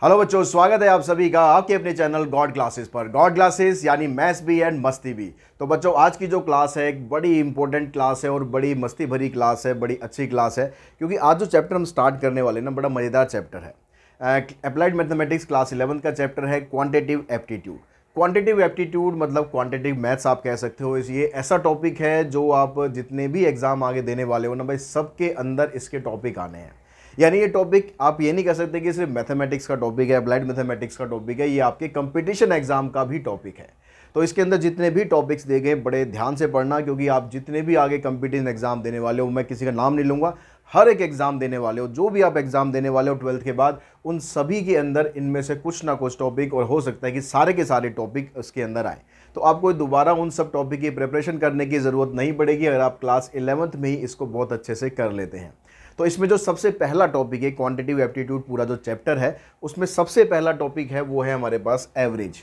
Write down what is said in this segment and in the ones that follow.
Hello बच्चों, स्वागत है आप सभी का आपके अपने चैनल गॉड क्लासेस पर। गॉड क्लासेस यानी मैथ्स भी एंड मस्ती भी। तो बच्चों, आज की जो क्लास है एक बड़ी इंपॉर्टेंट क्लास है और बड़ी मस्ती भरी क्लास है, बड़ी अच्छी क्लास है, क्योंकि आज जो चैप्टर हम स्टार्ट करने वाले हैं ना, बड़ा मज़ेदार चैप्टर है। अप्लाइड मैथमेटिक्स क्लास 11 का चैप्टर है क्वान्टिटेटिव एप्टीट्यूड। क्वांटिटेटिव एप्टीट्यूड मतलब क्वांटिटेटिव मैथ्स आप कह सकते हो। ये ऐसा टॉपिक है जो आप जितने भी एग्जाम आगे देने वाले हो ना भाई, सबके अंदर इसके टॉपिक आने हैं। यानी ये टॉपिक आप ये नहीं कह सकते कि सिर्फ मैथमेटिक्स का टॉपिक है, अप्लाइड मैथमेटिक्स का टॉपिक है, ये आपके कंपटीशन एग्जाम का भी टॉपिक है। तो इसके अंदर जितने भी टॉपिक्स दिए गए बड़े ध्यान से पढ़ना, क्योंकि आप जितने भी आगे कंपटीशन एग्जाम देने वाले हो, मैं किसी का नाम नहीं लूँगा, हर एक एग्जाम देने वाले हो, जो भी आप एग्जाम देने वाले हो 12th के बाद, उन सभी के अंदर इनमें से कुछ ना कुछ टॉपिक, और हो सकता है कि सारे के सारे टॉपिक उसके अंदर आए। तो आपको दोबारा उन सब टॉपिक की प्रिपरेशन करने की ज़रूरत नहीं पड़ेगी अगर आप क्लास 11th में ही इसको बहुत अच्छे से कर लेते हैं। तो इसमें जो सबसे पहला टॉपिक है क्वांटिटेटिव एप्टीट्यूड, पूरा जो चैप्टर है उसमें सबसे पहला टॉपिक है वो है हमारे पास एवरेज।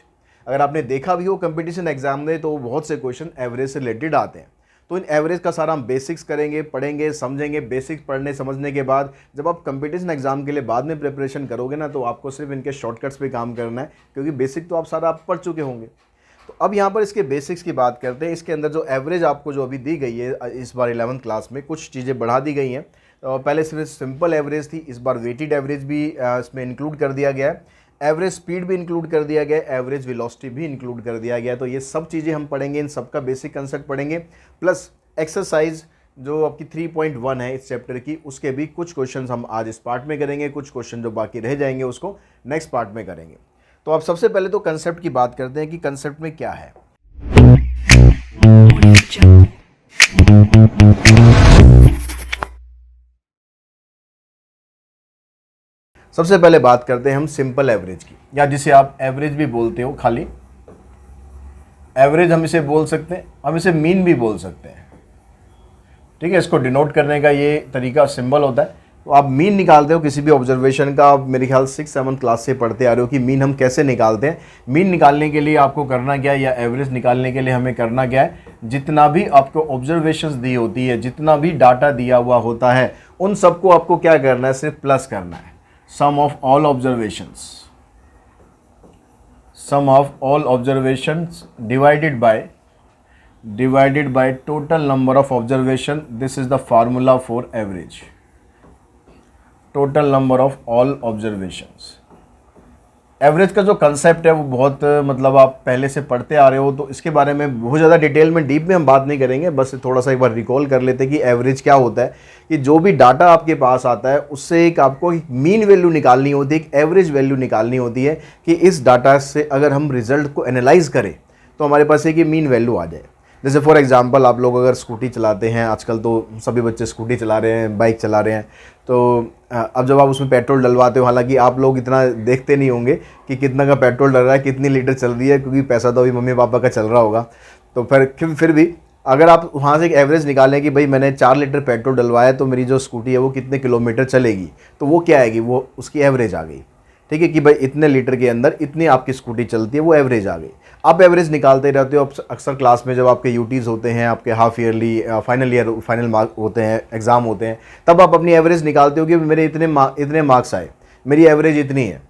अगर आपने देखा भी हो कंपटीशन एग्जाम में, तो बहुत से क्वेश्चन एवरेज से रिलेटेड आते हैं। तो इन एवरेज का सारा हम बेसिक्स करेंगे, पढ़ेंगे, समझेंगे। बेसिक्स पढ़ने समझने के बाद जब आप कंपटीशन एग्जाम के लिए बाद में प्रिपरेशन करोगे ना, तो आपको सिर्फ इनके शॉर्टकट्स पे काम करना है, क्योंकि बेसिक तो आप सारा आप पढ़ चुके होंगे। तो अब यहाँ पर इसके बेसिक्स की बात करते हैं। इसके अंदर जो एवरेज आपको जो अभी दी गई है इस बार 11th क्लास में, कुछ चीज़ें बढ़ा दी गई हैं। पहले सिर्फ सिंपल एवरेज थी, इस बार वेटेड एवरेज भी इसमें इंक्लूड कर दिया गया है। एवरेज स्पीड भी इंक्लूड कर दिया गया है, एवरेज वेलोसिटी भी इंक्लूड कर दिया गया है। तो ये सब चीज़ें हम पढ़ेंगे, इन सब का बेसिक कंसेप्ट पढ़ेंगे, प्लस एक्सरसाइज जो आपकी 3.1 है इस चैप्टर की, उसके भी कुछ क्वेश्चंस हम आज इस पार्ट में करेंगे, कुछ क्वेश्चन जो बाकी रह जाएंगे उसको नेक्स्ट पार्ट में करेंगे। तो अब सबसे पहले तो कंसेप्ट की बात करते हैं कि कंसेप्ट में क्या है। सबसे पहले बात करते हैं हम सिंपल एवरेज की, या जिसे आप एवरेज भी बोलते हो। खाली एवरेज हम इसे बोल सकते हैं, हम इसे मीन भी बोल सकते हैं। ठीक है, इसको डिनोट करने का ये तरीका सिंबल होता है। तो आप मीन निकालते हो किसी भी ऑब्जर्वेशन का, आप मेरे ख्याल 6-7 क्लास से पढ़ते आ रहे हो कि मीन हम कैसे निकालते हैं। मीन निकालने के लिए आपको करना क्या है, या एवरेज निकालने के लिए हमें करना क्या है, जितना भी आपको ऑब्जर्वेशंस दी होती है, जितना भी डाटा दिया हुआ होता है, उन सबको आपको क्या करना है, सिर्फ प्लस करना है। Sum of all observations, sum of all observations divided by total number of observation. This is the formula for average, total number of all observations. Average का जो कंसेप्ट है वो बहुत मतलब आप पहले से पढ़ते आ रहे हो, तो इसके बारे में बहुत ज़्यादा डिटेल में डीप में हम बात नहीं करेंगे। बस थोड़ा सा एक बार रिकॉल कर लेते हैं कि एवरेज क्या होता है। कि जो भी डाटा आपके पास आता है उससे एक आपको एक मीन वैल्यू निकालनी होती है, एक एवरेज वैल्यू निकालनी होती है, कि इस डाटा से अगर हम रिजल्ट को एनालाइज करें तो हमारे पास एक मीन वैल्यू आ जाए। जैसे फॉर एग्जांपल आप लोग अगर स्कूटी चलाते हैं, आजकल तो सभी बच्चे स्कूटी चला रहे हैं, बाइक चला रहे हैं, तो अब जब आप उसमें पेट्रोल डलवाते हो, हालांकि आप लोग इतना देखते नहीं होंगे कि कितना का पेट्रोल डल रहा है, कितनी लीटर चल रही है, क्योंकि पैसा तो अभी मम्मी पापा का चल रहा होगा। तो फिर भी अगर आप वहाँ से एक एवरेज निकालें कि भाई मैंने 4 लीटर पेट्रोल डलवाया, तो मेरी जो स्कूटी है वो कितने किलोमीटर चलेगी, तो वो क्या आएगी, वो उसकी एवरेज आ गई। ठीक है, कि भाई इतने लीटर के अंदर इतनी आपकी स्कूटी चलती है, वो एवरेज आ गई। आप एवरेज निकालते रहते हो। अक्सर क्लास में जब आपके यूटीज़ होते हैं, आपके हाफ ईयरली फाइनल मार्क होते हैं, एग्ज़ाम होते हैं, तब आप अपनी एवरेज निकालते हो कि मेरे इतने मार्क्स आए, मेरी एवरेज इतनी है।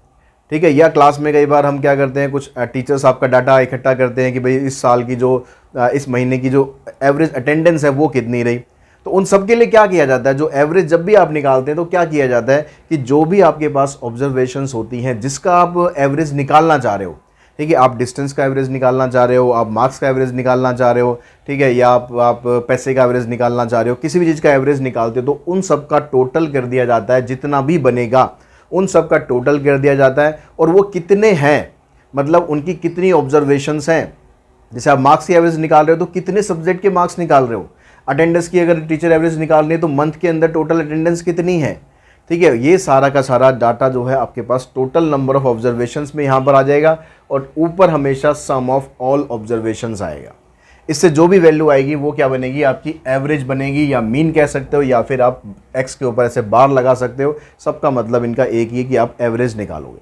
ठीक है, या क्लास में कई बार हम क्या करते हैं, कुछ टीचर्स आपका डाटा इकट्ठा करते हैं कि भाई इस साल की जो इस महीने की जो एवरेज अटेंडेंस है वो कितनी रही। तो उन सब के लिए क्या किया जाता है, जो एवरेज जब भी आप निकालते हैं तो क्या किया जाता है कि जो भी आपके पास ऑब्जर्वेशंस होती हैं जिसका आप एवरेज निकालना चाह रहे हो, ठीक है, आप डिस्टेंस का एवरेज निकालना चाह रहे हो, आप मार्क्स का एवरेज निकालना चाह रहे हो, ठीक है, या आप पैसे का एवरेज निकालना चाह रहे हो, किसी भी चीज़ का एवरेज निकालते हो, तो उन सब का टोटल कर दिया जाता है। जितना भी बनेगा उन सब का टोटल कर दिया जाता है, और वो कितने हैं, मतलब उनकी कितनी ऑब्जर्वेशंस हैं। जैसे आप मार्क्स की एवरेज निकाल रहे हो तो कितने सब्जेक्ट के मार्क्स निकाल रहे हो। अटेंडेंस की अगर टीचर एवरेज निकालनी है तो मंथ के अंदर टोटल अटेंडेंस कितनी है। ठीक है, ये सारा का सारा डाटा जो है आपके पास टोटल नंबर ऑफ ऑब्जर्वेशंस में यहाँ पर आ जाएगा, और ऊपर हमेशा सम ऑफ ऑल ऑब्जर्वेशंस आएगा। इससे जो भी वैल्यू आएगी वो क्या बनेगी, आपकी एवरेज बनेगी, या मीन कह सकते हो, या फिर आप एक्स के ऊपर ऐसे बार लगा सकते हो। सबका मतलब इनका एक ही है कि आप एवरेज निकालोगे।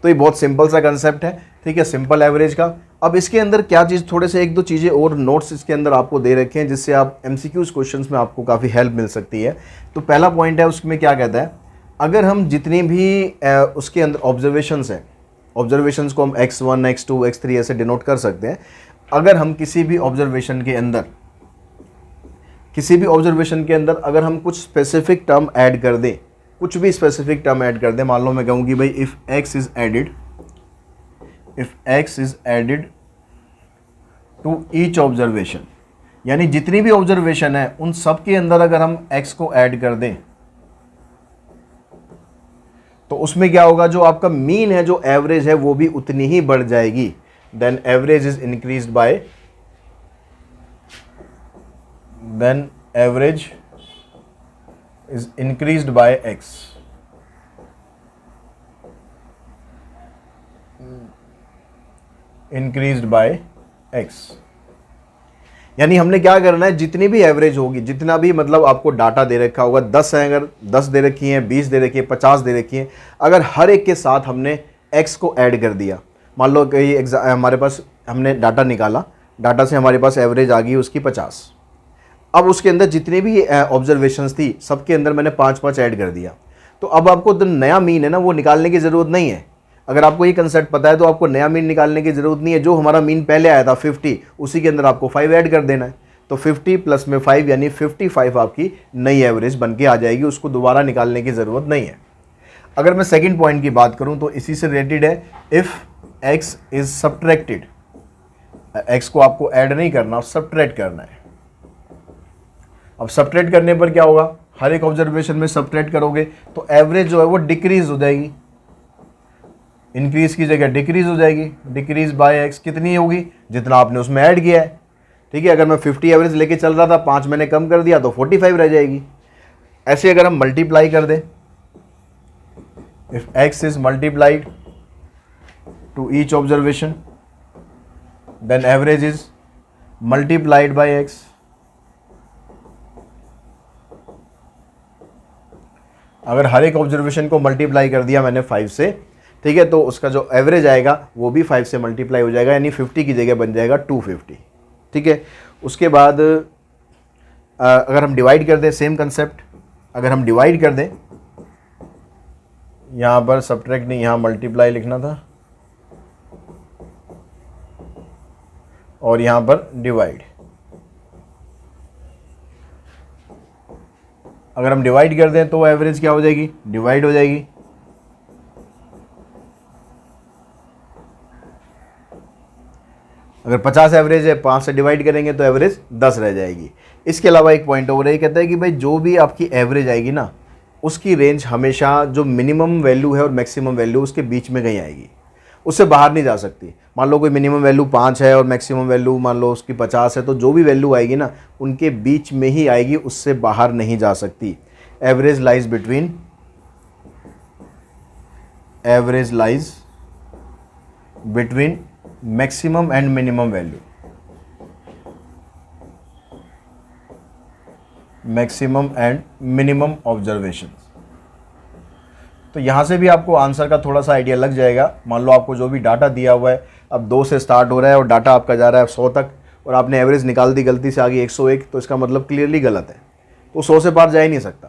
तो ये बहुत सिंपल सा कंसेप्ट है। ठीक है, सिंपल एवरेज का। अब इसके अंदर क्या चीज़, थोड़े से 1-2 चीज़ें और नोट्स इसके अंदर आपको दे रखे हैं, जिससे आप MCQs क्वेश्चंस में आपको काफ़ी हेल्प मिल सकती है। तो पहला पॉइंट है, उसमें क्या कहता है, अगर हम जितनी भी उसके अंदर ऑब्जर्वेशंस हैं, ऑब्जर्वेशंस को हम x1 x2 x3 ऐसे डिनोट कर सकते हैं। अगर हम किसी भी ऑब्जर्वेशन के अंदर अगर हम कुछ स्पेसिफिक टर्म ऐड कर दें, कुछ भी स्पेसिफिक टर्म ऐड कर दें, मान लो मैं कहूँ कि भाई if x is added to each observation, यानी जितनी भी ऑब्जर्वेशन है उन सब के अंदर अगर हम x को ऐड कर दें तो उसमें क्या होगा, जो आपका मीन है, जो एवरेज है, वो भी उतनी ही बढ़ जाएगी। Then average is increased by x। Increased by x, यानी हमने क्या करना है, जितनी भी एवरेज होगी, जितना भी मतलब आपको डाटा दे रखा होगा, 10 है, अगर 10 दे रखी हैं, 20 दे रखी है, 50 दे रखी है, अगर हर एक के साथ हमने x को ऐड कर दिया, मान लो कि हमारे पास हमने डाटा निकाला, डाटा से हमारे पास एवरेज आ गई उसकी 50। अब उसके अंदर जितने भी ऑब्जर्वेशंस थी सबके अंदर मैंने 5-5 ऐड कर दिया, तो अब आपको जो नया मीन है ना वो निकालने की ज़रूरत नहीं है। अगर आपको ये कंसेप्ट पता है तो आपको नया मीन निकालने की ज़रूरत नहीं है। जो हमारा मीन पहले आया था 50, उसी के अंदर आपको 5 ऐड कर देना है, तो 50 प्लस में 5 यानी 55 आपकी नई एवरेज बन के आ जाएगी, उसको दोबारा निकालने की ज़रूरत नहीं है। अगर मैं सेकंड पॉइंट की बात करूं तो इसी से रिलेटेड है, if x is subtracted, x को आपको ऐड नहीं करना, सब्ट्रैक्ट करना है। अब सब्ट्रैक्ट करने पर क्या होगा, हर एक ऑब्जर्वेशन में सब्ट्रैक्ट करोगे तो एवरेज जो है वो डिक्रीज हो जाएगी, इंक्रीज की जगह डिक्रीज हो जाएगी। डिक्रीज बाय x कितनी होगी, जितना आपने उसमें ऐड किया है। ठीक है, अगर मैं 50 एवरेज लेके चल रहा था, 5 मैंने कम कर दिया तो 45 रह जाएगी। ऐसे अगर हम मल्टीप्लाई कर दें, if x is multiplied to each observation then average is multiplied by x। अगर हर एक ऑब्जर्वेशन को मल्टीप्लाई कर दिया मैंने 5 से, ठीक है, तो उसका जो एवरेज आएगा वो भी 5 से मल्टीप्लाई हो जाएगा, यानी 50 की जगह बन जाएगा 250। ठीक है, उसके बाद अगर हम डिवाइड कर दें, सेम कंसेप्ट, अगर हम डिवाइड कर दें, यहाँ पर सब्ट्रैक्ट नहीं, यहाँ मल्टीप्लाई लिखना था, और यहाँ पर डिवाइड। अगर हम डिवाइड कर दें तो एवरेज क्या हो जाएगी, डिवाइड हो जाएगी। अगर 50 एवरेज है, 5 से डिवाइड करेंगे तो एवरेज 10 रह जाएगी। इसके अलावा एक पॉइंट और ये कहता है कि भाई जो भी आपकी एवरेज आएगी ना, उसकी रेंज हमेशा जो मिनिमम वैल्यू है और मैक्सिमम वैल्यू उसके बीच में कहीं आएगी, उससे बाहर नहीं जा सकती। मान लो कोई मिनिमम वैल्यू 5 है और मैक्सिमम वैल्यू मान लो उसकी 50 है, तो जो भी वैल्यू आएगी ना उनके बीच में ही आएगी, उससे बाहर नहीं जा सकती। Average lies between maximum and minimum value, maximum and minimum observations. तो यहाँ से भी आपको आंसर का थोड़ा सा आइडिया लग जाएगा। मान लो आपको जो भी डाटा दिया हुआ है, अब 2 से स्टार्ट हो रहा है और डाटा आपका जा रहा है 100 तक, और आपने एवरेज निकाल दी गलती से आगे 101, तो इसका मतलब क्लियरली गलत है, तो 100 से पार जा ही नहीं सकता।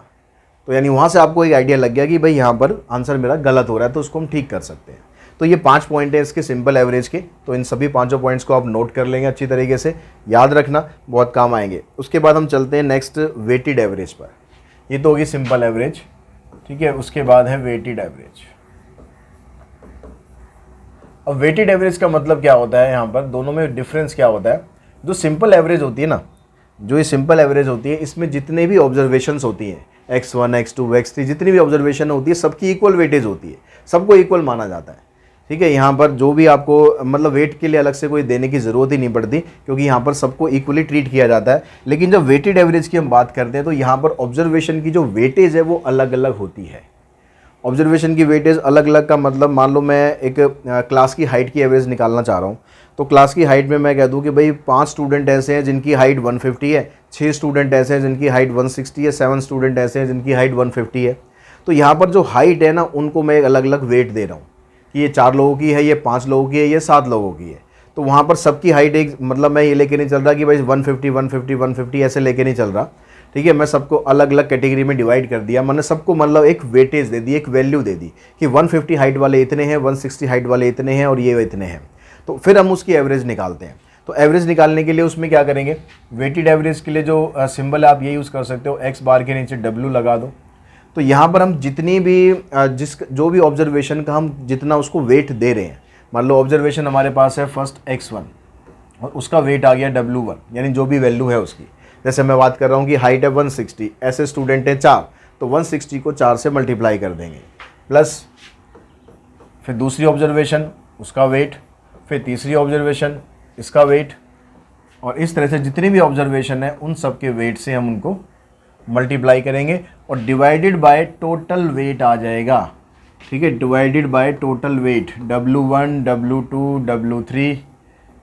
तो यानी वहाँ से आपको एक आइडिया लग गया कि भाई यहाँ पर आंसर मेरा गलत हो रहा है, तो उसको हम ठीक कर सकते हैं। तो ये 5 पॉइंट है इसके सिंपल एवरेज के, तो इन सभी 5 पॉइंट्स को आप नोट कर लेंगे अच्छी तरीके से, याद रखना, बहुत काम आएंगे। उसके बाद हम चलते हैं नेक्स्ट वेटेड एवरेज पर। ये तो होगी सिंपल एवरेज, ठीक है। उसके बाद है वेटेड एवरेज। अब वेटेड एवरेज का मतलब क्या होता है, यहाँ पर दोनों में डिफरेंस क्या होता है। जो सिंपल एवरेज होती है ना, जो ये सिंपल एवरेज होती है, इसमें जितने भी ऑब्जर्वेशंस होती हैं, x1 x2 x3 जितनी भी ऑब्जर्वेशन होती है, सबकी इक्वल वेटेज होती है, सबको इक्वल माना जाता है। ठीक है, यहाँ पर जो भी आपको मतलब वेट के लिए अलग से कोई देने की ज़रूरत ही नहीं पड़ती, क्योंकि यहाँ पर सबको इक्वली ट्रीट किया जाता है। लेकिन जब वेटेड एवरेज की हम बात करते हैं तो यहाँ पर ऑब्जर्वेशन की जो वेटेज है वो अलग अलग होती है। ऑब्जर्वेशन की वेटेज अलग अलग का मतलब, मान लो मैं एक क्लास की हाइट की एवरेज निकालना चाह रहा हूँ, तो क्लास की हाइट में मैं कह दूँ कि भाई 5 स्टूडेंट ऐसे हैं जिनकी हाइट 150 है, 6 स्टूडेंट ऐसे हैं जिनकी हाइट 160 है, 7 स्टूडेंट ऐसे हैं जिनकी हाइट 150 है। तो यहाँ पर जो हाइट है ना, उनको मैं एक अलग अलग वेट दे रहा हूँ कि ये 4 लोगों की है, ये 5 लोगों की है, ये 7 लोगों की है। तो वहाँ पर सबकी हाइट एक मतलब मैं ये लेके नहीं चल रहा कि भाई 150 150 150 ऐसे लेके नहीं चल रहा। ठीक है, मैं सबको अलग अलग कैटेगरी में डिवाइड कर दिया, मैंने सबको मतलब एक वेटेज दे दी, एक वैल्यू दे दी कि 150 हाइट वाले इतने हैं, 160 हाइट वाले इतने हैं और ये इतने हैं। तो फिर हम उसकी एवरेज निकालते हैं। तो एवरेज निकालने के लिए उसमें क्या करेंगे, वेटेड एवरेज के लिए जो सिंबल आप ये यूज़ कर सकते हो, एक्स बार के नीचे W लगा दो। तो यहाँ पर हम जितनी भी जो भी ऑब्जर्वेशन का हम जितना उसको वेट दे रहे हैं, मान लो ऑब्जर्वेशन हमारे पास है फर्स्ट x1 और उसका वेट आ गया W1, यानी जो भी वैल्यू है उसकी। जैसे मैं बात कर रहा हूँ कि हाइट है 160, ऐसे स्टूडेंट है 4, तो 160 को 4 से मल्टीप्लाई कर देंगे, प्लस फिर दूसरी ऑब्जर्वेशन उसका वेट, फिर तीसरी ऑब्जर्वेशन इसका वेट, और इस तरह से जितनी भी ऑब्जर्वेशन है उन सब के वेट से हम उनको मल्टीप्लाई करेंगे और डिवाइडेड बाय टोटल वेट आ जाएगा। ठीक है, divided by total weight W1 W2 W3,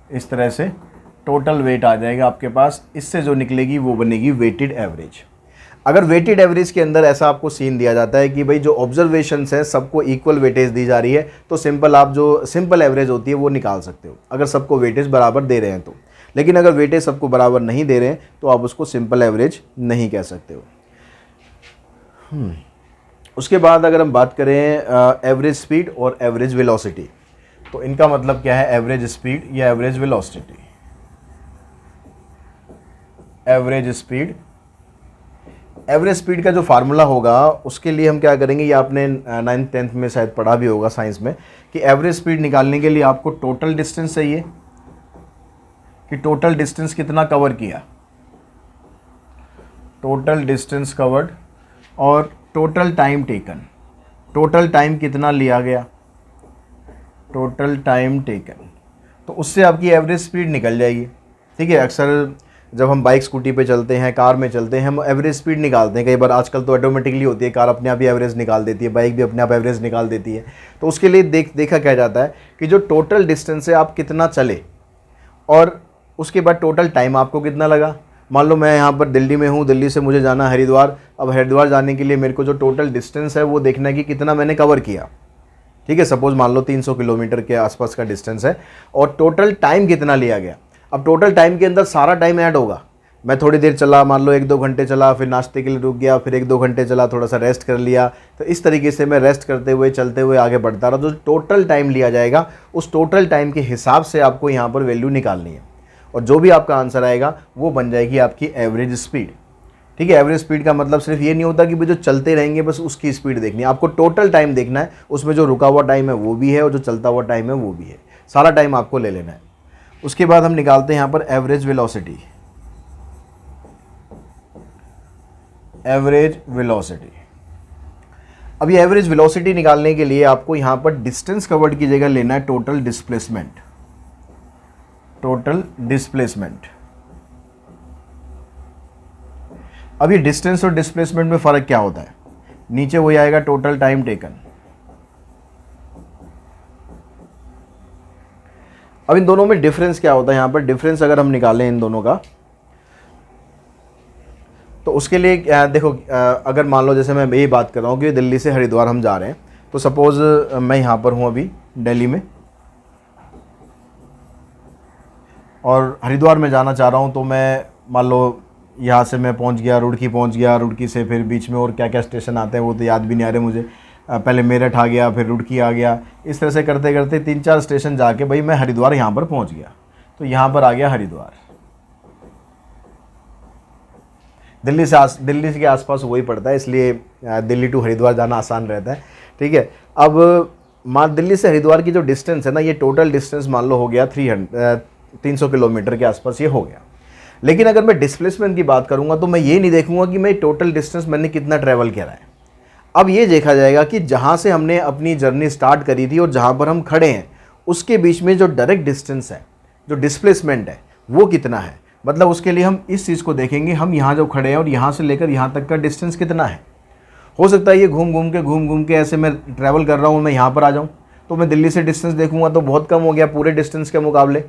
इस तरह से टोटल वेट आ जाएगा आपके पास। इससे जो निकलेगी वो बनेगी वेटेड एवरेज। अगर वेटेड एवरेज के अंदर ऐसा आपको सीन दिया जाता है कि भाई जो ऑब्जर्वेशंस हैं सबको इक्वल वेटेज दी जा रही है, तो सिंपल आप जो सिंपल एवरेज होती है वो निकाल सकते हो, अगर सबको वेटेज बराबर दे रहे हैं तो। लेकिन अगर वेटेज सबको बराबर नहीं दे रहे हैं तो आप उसको सिंपल एवरेज नहीं कह सकते हो। उसके बाद अगर हम बात करें एवरेज स्पीड और एवरेज वेलोसिटी, तो इनका मतलब क्या है, एवरेज स्पीड या average velocity. Average speed, average speed का जो फार्मूला होगा उसके लिए हम क्या करेंगे, ये आपने 9th 10th में शायद पढ़ा भी होगा साइंस में, कि एवरेज स्पीड निकालने के लिए आपको टोटल डिस्टेंस चाहिए कि टोटल डिस्टेंस कितना कवर किया, टोटल डिस्टेंस कवर्ड, और total time taken, total time कितना लिया गया, टोटल टाइम टेकन। तो उससे आपकी एवरेज स्पीड निकल जाएगी। ठीक है, अक्सर जब हम बाइक स्कूटी पे चलते हैं, कार में चलते हैं, हम एवरेज स्पीड निकालते हैं। कई बार आजकल तो ऑटोमेटिकली होती है, कार अपने आप ही एवरेज निकाल देती है, बाइक भी अपने आप एवरेज निकाल देती है। तो उसके लिए देखा क्या जाता है कि जो टोटल डिस्टेंस है आप कितना चले और उसके बाद टोटल टाइम आपको कितना लगा। मान लो मैं यहाँ पर दिल्ली में हूँ, दिल्ली से मुझे जाना है हरिद्वार। अब हरिद्वार जाने के लिए मेरे को जो टोटल डिस्टेंस है वो देखना है कि कितना मैंने कवर किया। ठीक है, सपोज मान लो 300 किलोमीटर के आसपास का डिस्टेंस है और टोटल टाइम कितना लिया गया। अब टोटल टाइम के अंदर सारा टाइम ऐड होगा। मैं थोड़ी देर चला, मान लो 1-2 घंटे चला, फिर नाश्ते के लिए रुक गया, फिर 1-2 घंटे चला, थोड़ा सा रेस्ट कर लिया। तो इस तरीके से मैं रेस्ट करते हुए चलते हुए आगे बढ़ता रहा। जो टोटल टाइम लिया जाएगा उस टोटल टाइम के हिसाब से आपको यहाँ पर वैल्यू निकालनी है और जो भी आपका आंसर आएगा वो बन जाएगी आपकी एवरेज स्पीड। ठीक है, एवरेज स्पीड का मतलब सिर्फ ये नहीं होता कि भाई जो चलते रहेंगे बस उसकी स्पीड देखनी है, आपको टोटल टाइम देखना है, उसमें जो रुका हुआ टाइम है वो भी है और जो चलता हुआ टाइम है वो भी है, सारा टाइम आपको ले लेना है। उसके बाद हम निकालते हैं यहाँ पर एवरेज वेलोसिटी। एवरेज वेलोसिटी, अब ये एवरेज वेलोसिटी निकालने के लिए आपको यहाँ पर डिस्टेंस कवर्ड की जगह लेना है टोटल डिस्प्लेसमेंट। टोटल डिस्प्लेसमेंट, अब ये डिस्टेंस और डिस्प्लेसमेंट में फ़र्क क्या होता है, नीचे वही आएगा टोटल टाइम टेकन। अब इन दोनों में डिफरेंस क्या होता है, यहाँ पर डिफरेंस अगर हम निकालें इन दोनों का तो उसके लिए देखो, अगर मान लो जैसे मैं यही बात कर रहा हूँ कि दिल्ली से हरिद्वार हम जा रहे हैं, तो सपोज़ मैं यहाँ पर हूँ अभी दिल्ली में और हरिद्वार में जाना चाह रहा हूँ। तो मैं मान लो यहाँ से मैं पहुँच गया, रुड़की पहुँच गया, रुड़की से फिर बीच में और क्या क्या स्टेशन आते हैं वो तो याद भी नहीं आ रहे मुझे। पहले मेरठ आ गया, फिर रुड़की आ गया, इस तरह से करते करते 3-4 स्टेशन जाके भाई मैं हरिद्वार यहाँ पर पहुँच गया। तो यहाँ पर आ गया हरिद्वार। दिल्ली के आसपास वही पड़ता है, इसलिए दिल्ली टू हरिद्वार जाना आसान रहता है। ठीक है, अब मान दिल्ली से हरिद्वार की जो डिस्टेंस है ना, ये टोटल डिस्टेंस मान लो हो गया 300 किलोमीटर के आसपास ये हो गया। लेकिन अगर मैं डिस्प्लेसमेंट की बात करूंगा तो मैं ये नहीं देखूंगा कि मैं टोटल डिस्टेंस मैंने कितना ट्रैवल किया है। अब ये देखा जाएगा कि जहाँ से हमने अपनी जर्नी स्टार्ट करी थी और जहाँ पर हम खड़े हैं उसके बीच में जो डायरेक्ट डिस्टेंस है, जो डिस्प्लेसमेंट है वो कितना है। मतलब उसके लिए हम इस चीज़ को देखेंगे, हम यहाँ जो खड़े हैं और यहाँ से लेकर यहाँ तक का डिस्टेंस कितना है। हो सकता है ये घूम घूम के ऐसे मैं ट्रैवल कर रहा हूँ, मैं यहाँ पर आ जाऊँ तो मैं दिल्ली से डिस्टेंस देखूँगा तो बहुत कम हो गया पूरे डिस्टेंस के मुकाबले।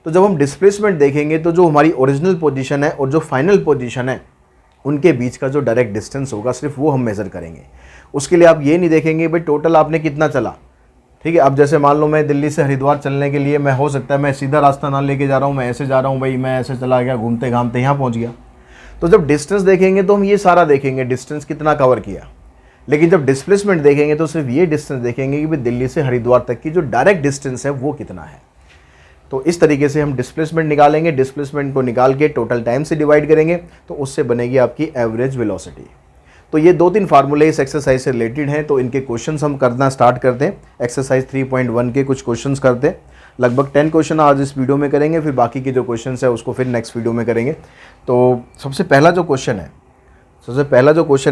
तो जब हम डिस्प्लेसमेंट देखेंगे तो जो हमारी ओरिजिनल पोजीशन है और जो फाइनल पोजीशन है उनके बीच का जो डायरेक्ट डिस्टेंस होगा सिर्फ वो हम मेज़र करेंगे। उसके लिए आप ये नहीं देखेंगे भाई टोटल आपने कितना चला। ठीक है, अब जैसे मान लो मैं दिल्ली से हरिद्वार चलने के लिए मैं हो सकता है मैं सीधा रास्ता ना लेके जा रहा हूँ, मैं ऐसे जा रहा हूँ, भाई मैं ऐसे चला गया घूमते घामते यहाँ पहुँच गया। तो जब डिस्टेंस देखेंगे तो हम ये सारा देखेंगे डिस्टेंस कितना कवर किया, लेकिन जब डिस्प्लेसमेंट देखेंगे तो सिर्फ ये डिस्टेंस देखेंगे कि भाई दिल्ली से हरिद्वार तक की जो डायरेक्ट डिस्टेंस है वो कितना है। तो इस तरीके से हम डिस्प्लेसमेंट निकालेंगे, डिस्प्लेसमेंट को निकाल के टोटल टाइम से डिवाइड करेंगे तो उससे बनेगी आपकी एवरेज वेलोसिटी। तो ये 2-3 फार्मूले इस एक्सरसाइज से रिलेटेड हैं, तो इनके क्वेश्चंस हम करना स्टार्ट करते हैं। एक्सरसाइज 3.1 के कुछ क्वेश्चंस करते हैं, लगभग 10 क्वेश्चन आज इस वीडियो में करेंगे, फिर बाकी के जो क्वेश्चंस है उसको फिर नेक्स्ट वीडियो में करेंगे। तो सबसे पहला जो क्वेश्चन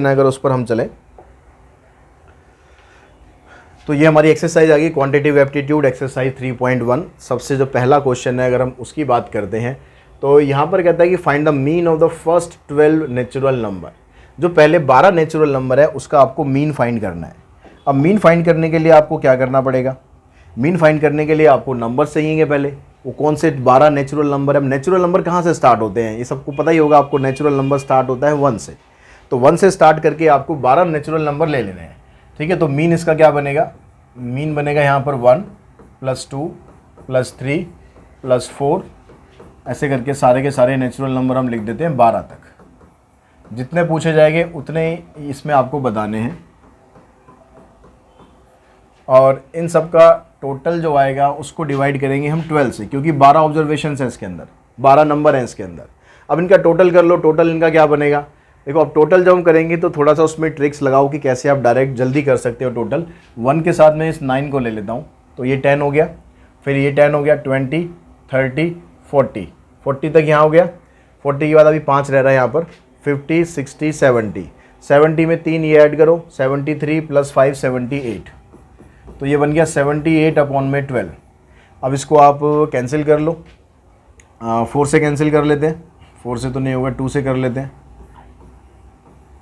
है अगर उस पर हम चलें तो ये हमारी एक्सरसाइज आ गई क्वांटिटेटिव एप्टीट्यूड एक्सरसाइज 3.1। सबसे जो पहला क्वेश्चन है अगर हम उसकी बात करते हैं तो यहाँ पर कहता है कि find the mean of the first 12 natural number. जो पहले 12 नेचुरल नंबर है उसका आपको मीन फाइंड करना है। अब मीन फाइंड करने के लिए आपको क्या करना पड़ेगा, मीन फाइंड करने के लिए आपको नंबर चाहिए पहले, वो कौन से 12 नेचुरल नंबर है। अब नेचुरल नंबर कहाँ से स्टार्ट होते हैं ये सबको पता ही होगा आपको, नेचुरल नंबर स्टार्ट होता है 1 से। तो 1 से स्टार्ट करके आपको 12 नेचुरल नंबर ले लेने हैं, ठीक है। तो मीन इसका क्या बनेगा, मीन बनेगा यहाँ पर 1 + 2 + 3 + 4, ऐसे करके सारे के सारे नेचुरल नंबर हम लिख देते हैं 12 तक। जितने पूछे जाएंगे उतने इसमें आपको बताने हैं, और इन सब का टोटल जो आएगा उसको डिवाइड करेंगे हम 12 से, क्योंकि 12 ऑब्जर्वेशन है इसके अंदर, 12 नंबर हैं इसके अंदर। अब इनका टोटल कर लो, टोटल इनका क्या बनेगा। देखो अब टोटल जब हम करेंगे तो थोड़ा सा उसमें ट्रिक्स लगाओ कि कैसे आप डायरेक्ट जल्दी कर सकते हो। टोटल 1 के साथ मैं इस 9 को ले लेता हूँ, तो ये 10 हो गया, फिर ये 10 हो गया, 20 30 40 तक यहाँ हो गया। 40 के बाद अभी 5 रह रहा है यहाँ पर, 50 60 70 में 3 ये ऐड करो, 73 + 5 78, तो ये बन गया 78/12। अब इसको आप कैंसिल कर लो, 4 से कैंसिल कर लेते हैं, 4 से तो नहीं होगा, 2 से कर लेते हैं,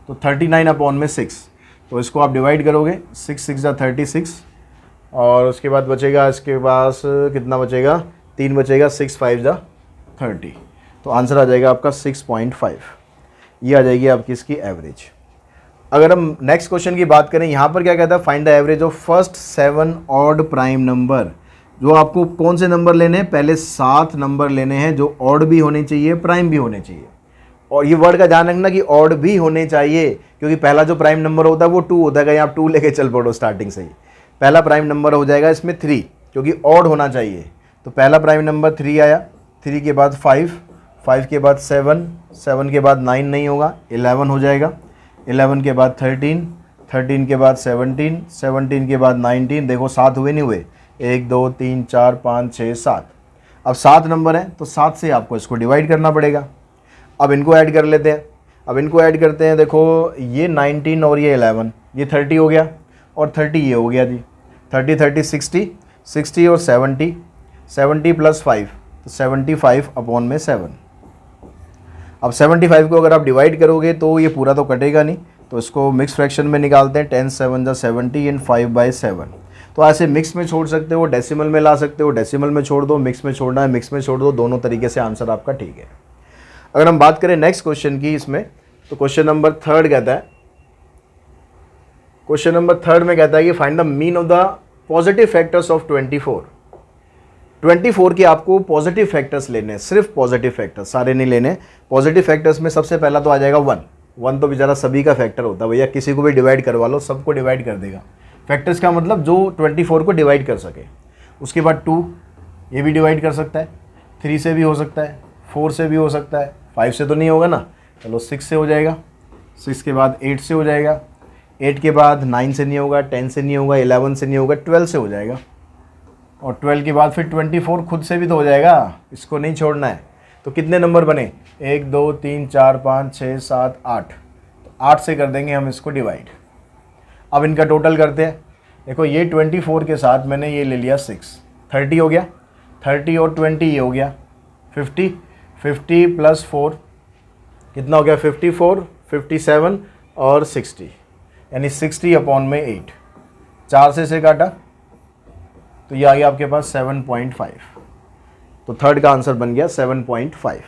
तो 39/6। तो इसको आप डिवाइड करोगे, 6 6 = 36, और उसके बाद बचेगा इसके पास कितना बचेगा, 3 बचेगा, 6 5 = 30। तो आंसर आ जाएगा आपका 6.5। ये आ जाएगी आपकी इसकी एवरेज। अगर हम नेक्स्ट क्वेश्चन की बात करें, यहाँ पर क्या कहता है, find the average of first 7 odd prime number. जो आपको कौन से नंबर लेने हैं, पहले 7 नंबर लेने हैं जो ऑड भी होने चाहिए, प्राइम भी होने चाहिए। और ये वर्ड का ध्यान रखना कि ऑड भी होने चाहिए, क्योंकि पहला जो प्राइम नंबर होता है वो 2 होता है। कहीं आप 2 लेके चल पड़ो स्टार्टिंग से ही, पहला प्राइम नंबर हो जाएगा इसमें 3, क्योंकि ऑड होना चाहिए। तो पहला प्राइम नंबर 3 आया, 3 के बाद 5, 5 के बाद 7, 7 के बाद 9 नहीं होगा, 11 हो जाएगा, 11 के बाद 13, 13 के बाद 17, 17 के बाद 19। देखो 7 हुए नहीं हुए, 1 2 3 4 5 6 7। अब 7 नंबर हैं तो 7 से आपको इसको डिवाइड करना पड़ेगा। अब इनको ऐड कर लेते हैं, अब इनको ऐड करते हैं। देखो ये 19 और ये 11, ये 30 हो गया, और 30 ये हो गया जी, 30 30 60, 60 और 70, 70 + 5, तो 75/7। अब 75 को अगर आप डिवाइड करोगे तो ये पूरा तो कटेगा नहीं, तो इसको मिक्स फ्रैक्शन में निकालते हैं। 10 7 = 70 एंड 5/7। तो ऐसे मिक्स में छोड़ सकते हो, डेसिमल में ला सकते हो, डेसिमल में छोड़ दो, मिक्स में छोड़ना है मिक्स में छोड़ दो, दोनों तरीके से आंसर आपका ठीक है। अगर हम बात करें नेक्स्ट क्वेश्चन की इसमें, तो क्वेश्चन नंबर 3 कहता है, क्वेश्चन नंबर 3 में कहता है कि find the mean of the positive factors of 24। 24 के आपको पॉजिटिव फैक्टर्स लेने हैं, सिर्फ पॉजिटिव फैक्टर्स, सारे नहीं लेने। पॉजिटिव फैक्टर्स में सबसे पहला तो आ जाएगा 1। 1 तो बेचारा सभी का फैक्टर होता है भैया, किसी को भी डिवाइड करवा लो सबको डिवाइड कर देगा। फैक्टर्स का मतलब जो 24 को डिवाइड कर सके। उसके बाद 2, ये भी डिवाइड कर सकता है, 3 से भी हो सकता है, 4 से भी हो सकता है, 5 से तो नहीं होगा ना, चलो 6 से हो जाएगा, 6 के बाद 8 से हो जाएगा, 8 के बाद 9 से नहीं होगा, 10 से नहीं होगा, 11 से नहीं होगा, 12 से हो जाएगा, और 12 के बाद फिर 24 खुद से भी तो हो जाएगा, इसको नहीं छोड़ना है। तो कितने नंबर बने, 1 2 3 4 5 6 7 8, तो 8 से कर देंगे हम इसको डिवाइड। अब इनका टोटल करते हैं। देखो ये 24 के साथ मैंने ये ले लिया 6, 30 हो गया, 30 और 20 ये हो गया 50, 50 + 4 कितना हो गया, 54, 57 और 60, यानी 60/8। 4 से इसे काटा तो ये आ गया आपके पास 7.5। तो थर्ड का आंसर बन गया 7.5।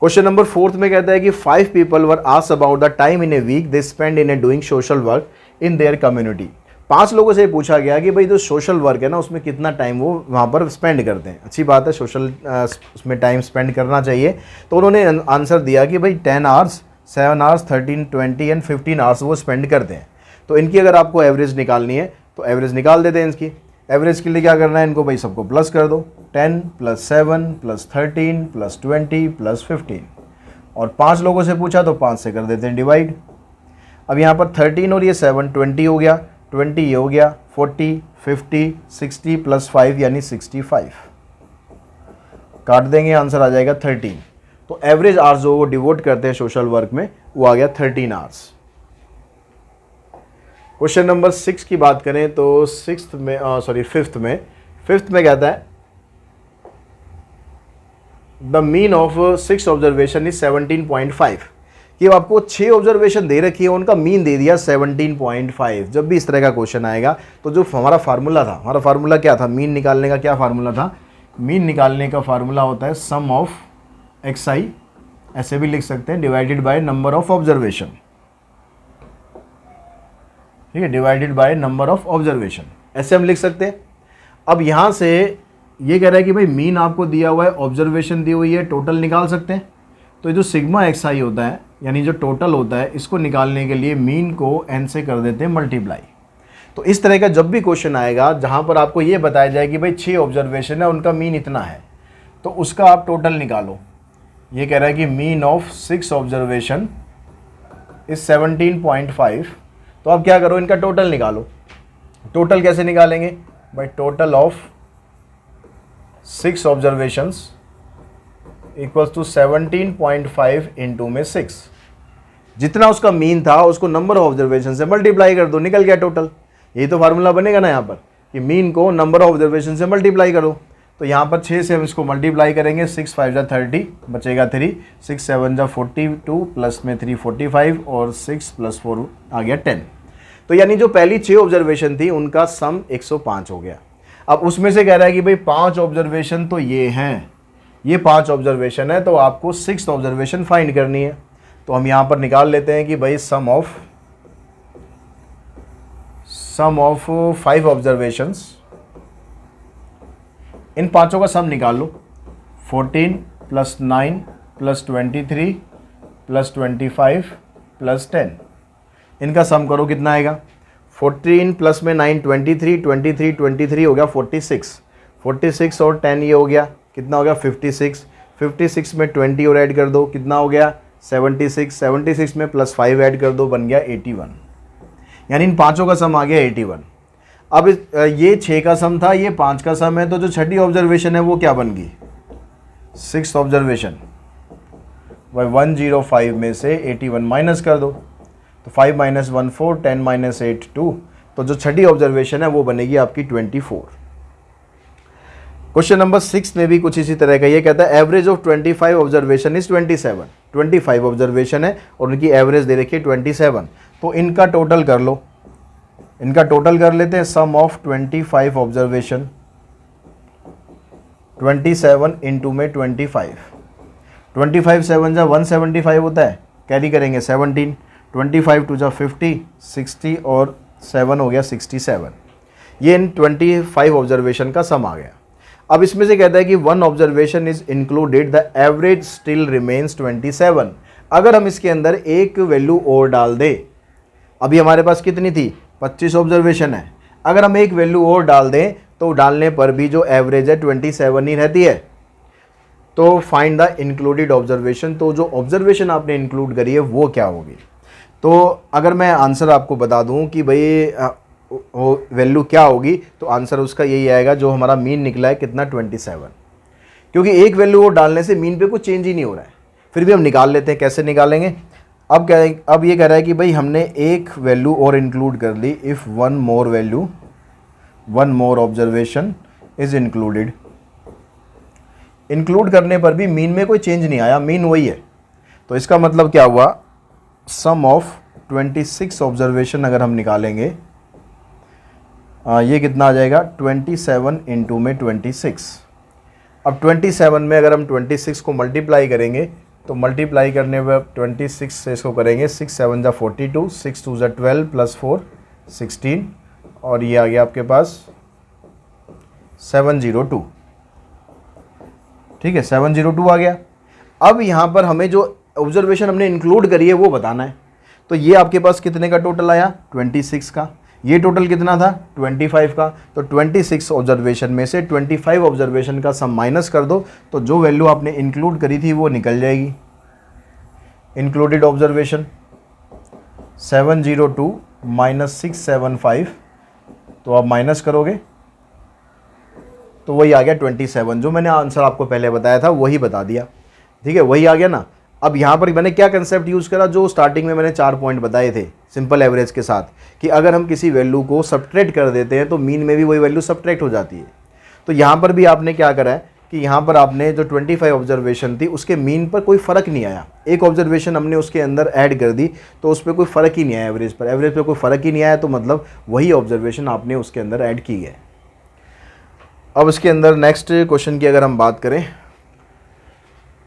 क्वेश्चन नंबर 4 में कहता है कि 5 people were asked about the time in a week they spend in a doing social work in their community. 5 लोगों से पूछा गया कि भाई जो सोशल वर्क है ना उसमें कितना टाइम वो वहाँ पर स्पेंड करते हैं। अच्छी बात है, सोशल उसमें टाइम स्पेंड करना चाहिए। तो उन्होंने आंसर दिया कि भाई 10 आवर्स, 7 आवर्स, 13, 20 एंड 15 आवर्स वो स्पेंड करते हैं। तो इनकी अगर आपको एवरेज निकालनी है तो एवरेज निकाल देते हैं इसकी। एवरेज के लिए क्या करना है, इनको भाई सबको प्लस कर दो, 10 + 7 + 13 + 20 + 15। और 5 लोगों से पूछा तो 5 से कर देते हैं डिवाइड। अब यहाँ पर 13 और ये 7 20 हो गया, 20 ये हो गया, 40, 50, 60 + 5 यानी 65। काट देंगे, आंसर आ जाएगा 13। तो एवरेज आवर्स जो वो डिवोट करते हैं सोशल वर्क में वो आ गया 13 आवर्स। क्वेश्चन नंबर 6 की बात करें तो फिफ्थ में कहता है the mean of 6 observation is 17.5 कि आपको 6 ऑब्जर्वेशन दे रखी है, उनका मीन दे दिया 17.5। जब भी इस तरह का क्वेश्चन आएगा तो जो हमारा फार्मूला क्या था, मीन निकालने का क्या फार्मूला था, मीन निकालने का फार्मूला होता है सम ऑफ xi, ऐसे भी लिख सकते हैं, divided by number of observation. ठीक है, divided by number of observation, ऐसे हम लिख सकते हैं। अब यहाँ से ये कह रहा है कि भाई मीन आपको दिया हुआ है, ऑब्जर्वेशन दी हुई है, टोटल निकाल सकते हैं। तो ये जो सिग्मा xi होता है यानी जो टोटल होता है, इसको निकालने के लिए मीन को n से कर देते हैं मल्टीप्लाई। तो इस तरह का जब भी क्वेश्चन आएगा जहाँ पर आपको ये बताया जाए कि भाई 6 ऑब्जर्वेशन है, उनका मीन इतना है, तो उसका आप टोटल निकालो। ये कह रहा है कि मीन ऑफ 6 ऑब्जर्वेशन इज 17.5। तो आप क्या करो, इनका टोटल निकालो। टोटल कैसे निकालेंगे, भाई total of 6 observations equals to 17.5 into में 6। जितना उसका मीन था उसको नंबर ऑफ ऑब्जर्वेशन से मल्टीप्लाई कर दो, निकल गया टोटल। यही तो फार्मूला बनेगा ना यहाँ पर कि मीन को नंबर ऑफ ऑब्जर्वेशन से मल्टीप्लाई करो। तो यहाँ पर 6 से हम इसको मल्टीप्लाई करेंगे, 6 5 जा 30, बचेगा 3, 6 7 जा 42, प्लस में 3 45 और 6 + 4 आ गया 10। तो यानी जो पहली 6 ऑब्जर्वेशन थी उनका सम 105 हो गया। अब उसमें से कह रहा है कि भाई 5 ऑब्जर्वेशन तो ये हैं, ये 5 ऑब्जर्वेशन है, तो आपको 6th ऑब्जर्वेशन फाइंड करनी है। तो हम यहाँ पर निकाल लेते हैं कि भाई सम ऑफ 5 ऑब्जर्वेशंस, इन पांचों का सम निकाल लो। 14 + 9 + 23 + 25 + 10, इनका सम करो, कितना आएगा। 14 प्लस में 9 23, 23 23 हो गया 46, 46 और 10 ये हो गया, कितना हो गया 56, 56 में 20 और ऐड कर दो, कितना हो गया 76, 76 में +5 ऐड कर दो, बन गया 81। यानी इन पांचों का सम आ गया 81। अब ये 6 का सम था, ये 5 का सम है, तो जो छठी ऑब्जर्वेशन है वो क्या बन गई, 6th ऑब्जर्वेशन। वह 105 में से 81 माइनस कर दो, तो 5 - 1 4, 10 - 8 2, तो जो छठी ऑब्जर्वेशन है वो बनेगी आपकी 24। क्वेश्चन नंबर 6 में भी कुछ इसी तरह का, ये कहता है average of 25 observation is 27। 25 observation है और उनकी एवरेज दे रखी है 27। तो इनका टोटल कर लो, इनका टोटल कर लेते हैं। सम ऑफ 25 ऑब्जर्वेशन, 27 इंटू में 25, 25 7 जा 175 होता है, कैरी करेंगे 17, 25 2 जा 50, 60 और 7 हो गया 67। ये इन 25 ऑब्जर्वेशन का सम आ गया। अब इसमें से कहता है कि 1 observation is included, the average still remains 27। अगर हम इसके अंदर एक वैल्यू और डाल दें, अभी हमारे पास कितनी थी 25 ऑब्जर्वेशन है, अगर हम एक वैल्यू और डाल दें तो डालने पर भी जो एवरेज है 27 ही रहती है। तो फाइंड द इंक्लूडेड ऑब्जर्वेशन, तो जो ऑब्जर्वेशन आपने इंक्लूड करी है वो क्या होगी। तो अगर मैं आंसर आपको बता दूं कि भाई वैल्यू क्या होगी, तो आंसर उसका यही आएगा जो हमारा मीन निकला है कितना 27, क्योंकि एक वैल्यू और डालने से मीन पे कुछ चेंज ही नहीं हो रहा है। फिर भी हम निकाल लेते हैं, कैसे निकालेंगे। अब ये कह रहा है कि भाई हमने एक वैल्यू और इंक्लूड कर ली, if one more observation is included. Include करने पर भी मीन में कोई चेंज नहीं आया, मीन वही है। तो इसका मतलब क्या हुआ, सम ऑफ 26 ऑब्जर्वेशन अगर हम निकालेंगे, ये कितना आ जाएगा 27 इंटू में 26। अब 27 में अगर हम 26 को मल्टीप्लाई करेंगे, तो मल्टीप्लाई करने पर 26 से इसको करेंगे 6 7 जा 42, 6 2 जा 12 + 4 16 और ये आ गया आपके पास 702, ठीक है 702 आ गया। अब यहाँ पर हमें जो ऑब्जर्वेशन हमने इंक्लूड करी है वो बताना है। तो ये आपके पास कितने का टोटल आया 26 का, ये टोटल कितना था 25 का। तो 26 ऑब्जर्वेशन में से 25 ऑब्जर्वेशन का सम माइनस कर दो, तो जो वैल्यू आपने इंक्लूड करी थी वो निकल जाएगी। इंक्लूडेड ऑब्जर्वेशन 702 माइनस 675, तो आप माइनस करोगे तो वही आ गया 27। जो मैंने आंसर आपको पहले बताया था वही बता दिया, ठीक है, वही आ गया ना। अब यहाँ पर मैंने क्या कंसेप्ट यूज़ करा, जो स्टार्टिंग में मैंने 4 पॉइंट बताए थे सिंपल एवरेज के साथ, कि अगर हम किसी वैल्यू को सब्ट्रैक्ट कर देते हैं तो मीन में भी वही वैल्यू सब्ट्रैक्ट हो जाती है। तो यहाँ पर भी आपने क्या करा है कि यहाँ पर आपने जो 25 ऑब्जर्वेशन थी उसके मीन पर कोई फ़र्क नहीं आया, एक ऑब्जर्वेशन हमने उसके अंदर ऐड कर दी तो उस पर कोई फ़र्क ही नहीं आया, एवरेज पर कोई फ़र्क ही नहीं आया, तो मतलब वही ऑब्जर्वेशन आपने उसके अंदर ऐड की है। अब इसके अंदर नेक्स्ट क्वेश्चन की अगर हम बात करें,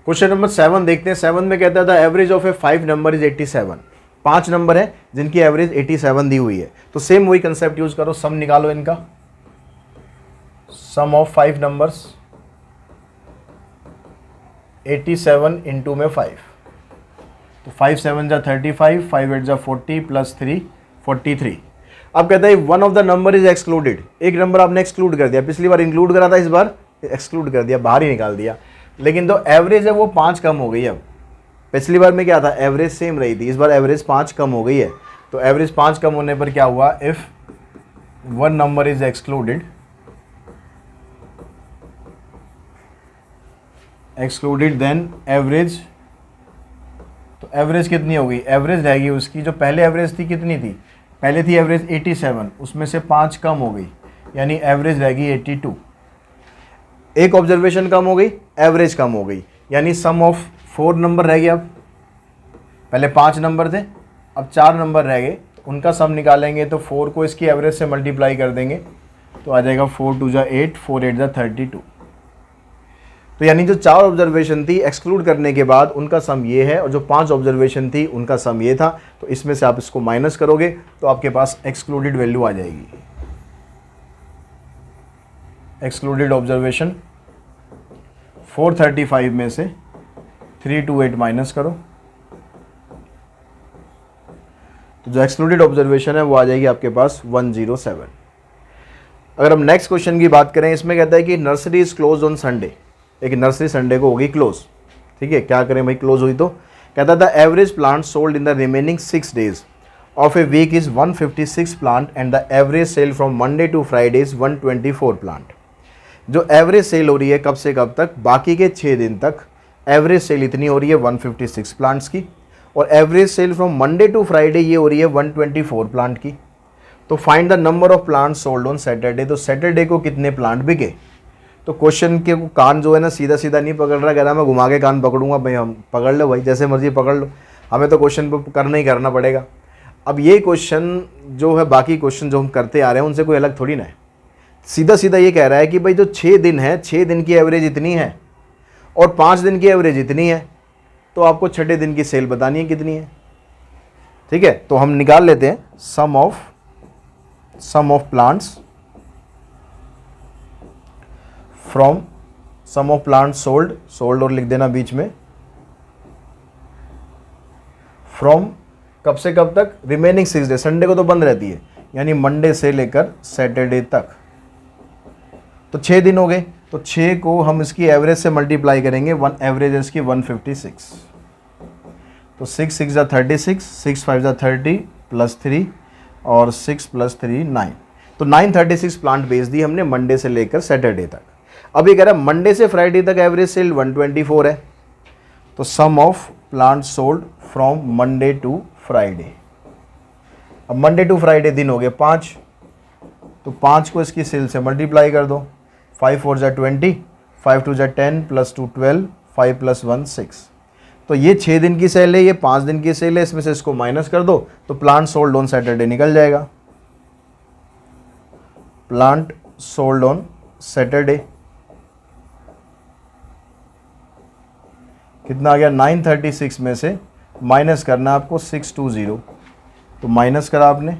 क्वेश्चन नंबर 7 देखते हैं। 7 में कहता था average of A 5 number is 87। 5 number है जिनकी एवरेज 87 दी हुई है। तो सेम वही कंसेप्ट यूज करो, सम निकालो इनका, सम ऑफ 5 नंबर्स 87 इंटू में 5, तो 5 7 जा 35, 5 8 जा 40 प्लस 3 43। अब कहता है one of the number is excluded, एक नंबर आपने एक्सक्लूड कर दिया, पिछली बार इंक्लूड करा था, इस बार एक्सक्लूड कर दिया, बाहर ही निकाल दिया, लेकिन तो एवरेज है वो 5 कम हो गई। अब पिछली बार में क्या था, एवरेज सेम रही थी, इस बार एवरेज 5 कम हो गई है। तो एवरेज 5 कम होने पर क्या हुआ, if one number is excluded, then average, तो एवरेज कितनी हो गई, एवरेज रहेगी उसकी जो पहले एवरेज थी, कितनी थी, पहले थी एवरेज 87, उसमें से 5 कम हो गई, यानी एवरेज रहेगी 82। एक ऑब्जर्वेशन कम हो गई, एवरेज कम हो गई, यानी सम ऑफ 4 नंबर रह गए। अब पहले 5 नंबर थे, अब 4 नंबर रह गए, उनका सम निकालेंगे तो 4 को इसकी एवरेज से मल्टीप्लाई कर देंगे तो आ जाएगा 4 2 जा 8, 4 8 जा 32। तो यानी जो 4 ऑब्जर्वेशन थी एक्सक्लूड करने के बाद उनका सम ये है, और जो 5 ऑब्जर्वेशन थी उनका सम ये था। तो इसमें से आप इसको माइनस करोगे तो आपके पास एक्सक्लूडेड वैल्यू आ जाएगी। एक्सक्लूडेड ऑब्जर्वेशन 435 में से 328 माइनस करो, तो जो एक्सक्लूडेड ऑब्जर्वेशन है वो आ जाएगी आपके पास 107। अगर हम नेक्स्ट क्वेश्चन की बात करें, इसमें कहता है कि nursery is close on Sunday, एक नर्सरी संडे को होगी क्लोज, ठीक है, क्या करें भाई, क्लोज हुई तो कहता था average plant sold in the remaining 6 days of a week is 156 plant and the average sale from Monday to Friday is 124 plant. जो एवरेज सेल हो रही है कब से कब तक, बाकी के 6 दिन तक एवरेज सेल इतनी हो रही है 156 प्लांट्स की, और average sale from Monday to Friday ये हो रही है 124 प्लांट की। तो find the number of plant sold on Saturday, तो सैटरडे को कितने प्लांट बिके। तो क्वेश्चन के कान जो है ना सीधा सीधा नहीं पकड़ रहा, कह रहा मैं घुमा के कान पकड़ूंगा, भाई हम पकड़ लो भाई, जैसे मर्जी पकड़ लो, हमें तो क्वेश्चन पर करना ही करना पड़ेगा। अब ये क्वेश्चन जो है, बाकी क्वेश्चन जो हम करते आ रहे हैं उनसे कोई अलग थोड़ी ना है, सीधा सीधा ये कह रहा है कि भाई जो 6 दिन है, 6 दिन की एवरेज इतनी है और 5 दिन की एवरेज इतनी है, तो आपको छठे दिन की सेल बतानी है कितनी है, ठीक है। तो हम निकाल लेते हैं sum of plants from sum of plants sold और लिख देना बीच में, फ्रॉम कब से कब तक, रिमेनिंग 6 डे, संडे को तो बंद रहती है, यानी मंडे से लेकर सैटरडे तक, तो 6 दिन हो गए। तो 6 को हम इसकी एवरेज से मल्टीप्लाई करेंगे, एवरेज है इसकी 156, तो 6 6 जा 36, 6 5 जा 30 प्लस 3 और 6 प्लस 3 9, तो 936 प्लांट बेच दी हमने मंडे से लेकर सैटरडे तक। अब ये कह रहा है मंडे से फ्राइडे तक एवरेज सेल 124 है, तो sum of plant sold from Monday to Friday. अब मंडे टू फ्राइडे दिन हो गए 5, तो 5 को इसकी सेल से मल्टीप्लाई कर दो, 5 4 जा 20, 5 2 जा 10 प्लस 2 12, 5 प्लस 1 6। तो ये 6 दिन की सेल है, ये 5 दिन की सेल है, इसमें से इसको माइनस कर दो तो प्लांट सोल्ड ऑन सैटरडे निकल जाएगा। प्लांट सोल्ड ऑन सैटरडे कितना आ गया, 936 में से माइनस करना आपको 620, तो माइनस करा आपने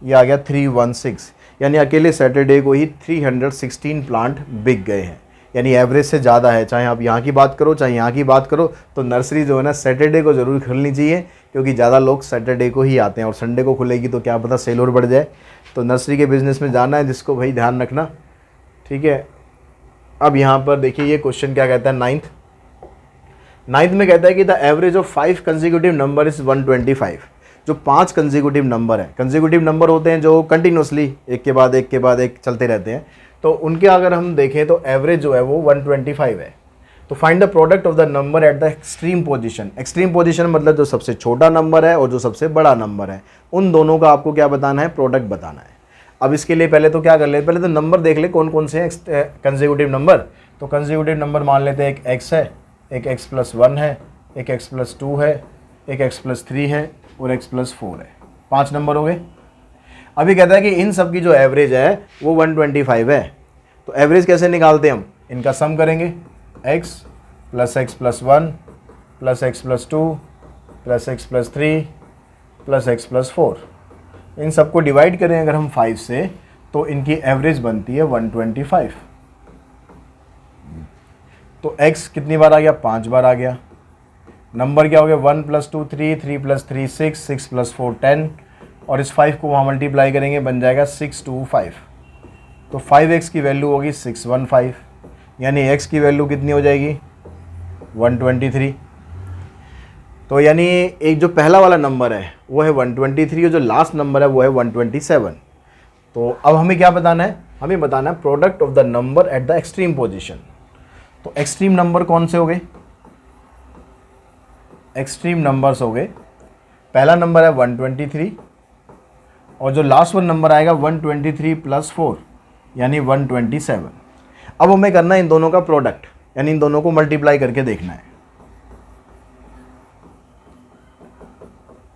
ये आ गया 316, यानी अकेले सैटरडे को ही 316 प्लांट बिक गए हैं, यानी एवरेज से ज़्यादा है। चाहे आप यहाँ की बात करो चाहे यहाँ की बात करो, तो नर्सरी जो है ना सैटरडे को ज़रूर खुलनी चाहिए, क्योंकि ज़्यादा लोग सैटरडे को ही आते हैं, और संडे को खुलेगी तो क्या पता सेल और बढ़ जाए। तो नर्सरी के बिज़नेस में जाना है जिसको, भाई ध्यान रखना, ठीक है। अब यहाँ पर देखिए ये क्वेश्चन क्या कहता है, नाइन्थ में कहता है कि the average of 5 consecutive number is 125। जो 5 कंसेक्यूटिव नंबर है, कंसेक्यूटिव नंबर होते हैं जो कंटिन्यूसली एक के बाद एक चलते रहते हैं, तो उनके अगर हम देखें तो एवरेज जो है वो 125 है। तो find the product of the number at the extreme position. Extreme position मतलब जो सबसे छोटा नंबर है और जो सबसे बड़ा नंबर है, उन दोनों का आपको क्या बताना है, प्रोडक्ट बताना है। अब इसके लिए पहले तो क्या कर ले, पहले तो नंबर देख ले कौन कौन से हैं कंसेक्यूटिव नंबर। तो कंसेक्यूटिव नंबर मान लेते हैं, एक x है, एक x+1 है, एक x+2 है, एक x+3 है और x+4 है। 5 नंबर हो गए। अभी कहता है कि इन सब की जो एवरेज है वो 125 है। तो एवरेज कैसे निकालते हैं हम, इनका सम करेंगे, x + x+1 + x+2 + x+3 + x+4, इन सबको डिवाइड करें अगर हम 5 से, तो इनकी एवरेज बनती है 125। तो x कितनी बार आ गया, 5 बार आ गया। नंबर क्या हो गया, 1 + 2 3, 3 + 3 6, 6 + 4 10, और इस 5 को वहाँ मल्टीप्लाई करेंगे, बन जाएगा 625। तो 5x की वैल्यू होगी 615, यानी x की वैल्यू कितनी हो जाएगी, 123। तो यानी एक जो पहला वाला नंबर है वो है 123 और जो लास्ट नंबर है वो है 127। तो अब हमें क्या बताना है, हमें बताना है product of the number at the extreme position. तो एक्सट्रीम नंबर कौन से हो गए, एक्सट्रीम नंबर्स हो गए, पहला नंबर है 123 और जो लास्ट वन नंबर आएगा 123 + 4 यानी 127। अब हमें करना है इन दोनों का प्रोडक्ट, यानी इन दोनों को मल्टीप्लाई करके देखना है।